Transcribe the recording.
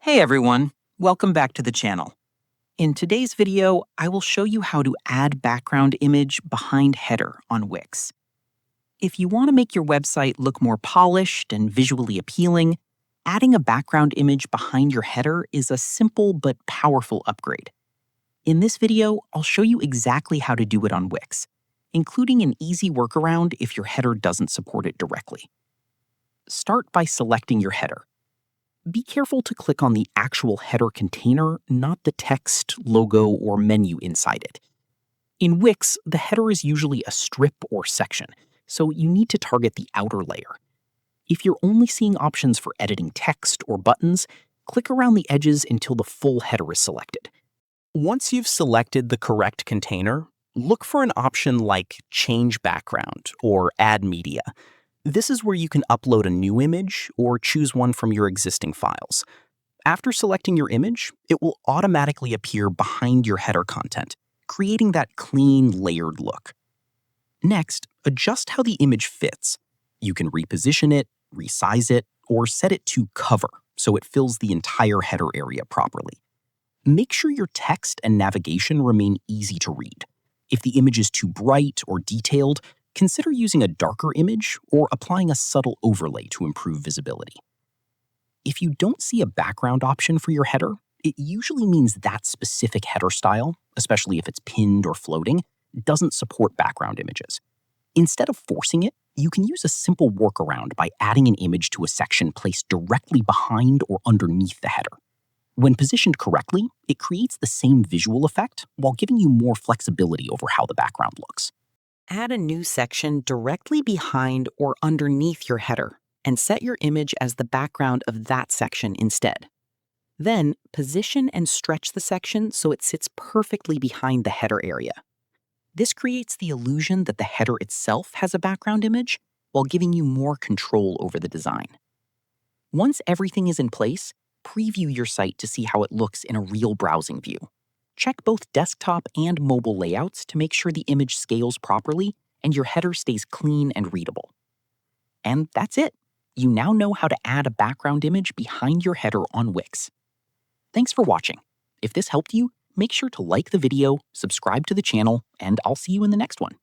Hey everyone, welcome back to the channel. In today's video, I will show you how to add background image behind header on Wix. If you want to make your website look more polished and visually appealing, adding a background image behind your header is a simple but powerful upgrade. In this video, I'll show you exactly how to do it on Wix, including an easy workaround if your header doesn't support it directly. Start by selecting your header. Be careful to click on the actual header container, not the text, logo, or menu inside it. In Wix, the header is usually a strip or section, so you need to target the outer layer. If you're only seeing options for editing text or buttons, click around the edges until the full header is selected. Once you've selected the correct container, look for an option like Change Background or Add Media. This is where you can upload a new image or choose one from your existing files. After selecting your image, it will automatically appear behind your header content, creating that clean, layered look. Next, adjust how the image fits. You can reposition it, resize it, or set it to cover so it fills the entire header area properly. Make sure your text and navigation remain easy to read. If the image is too bright or detailed, consider using a darker image or applying a subtle overlay to improve visibility. If you don't see a background option for your header, it usually means that specific header style, especially if it's pinned or floating, doesn't support background images. Instead of forcing it, you can use a simple workaround by adding an image to a section placed directly behind or underneath the header. When positioned correctly, it creates the same visual effect while giving you more flexibility over how the background looks. Add a new section directly behind or underneath your header and set your image as the background of that section instead. Then, position and stretch the section so it sits perfectly behind the header area. This creates the illusion that the header itself has a background image while giving you more control over the design. Once everything is in place, preview your site to see how it looks in a real browsing view. Check both desktop and mobile layouts to make sure the image scales properly and your header stays clean and readable. And that's it. You now know how to add a background image behind your header on Wix. Thanks for watching. If this helped you, make sure to like the video, subscribe to the channel, and I'll see you in the next one.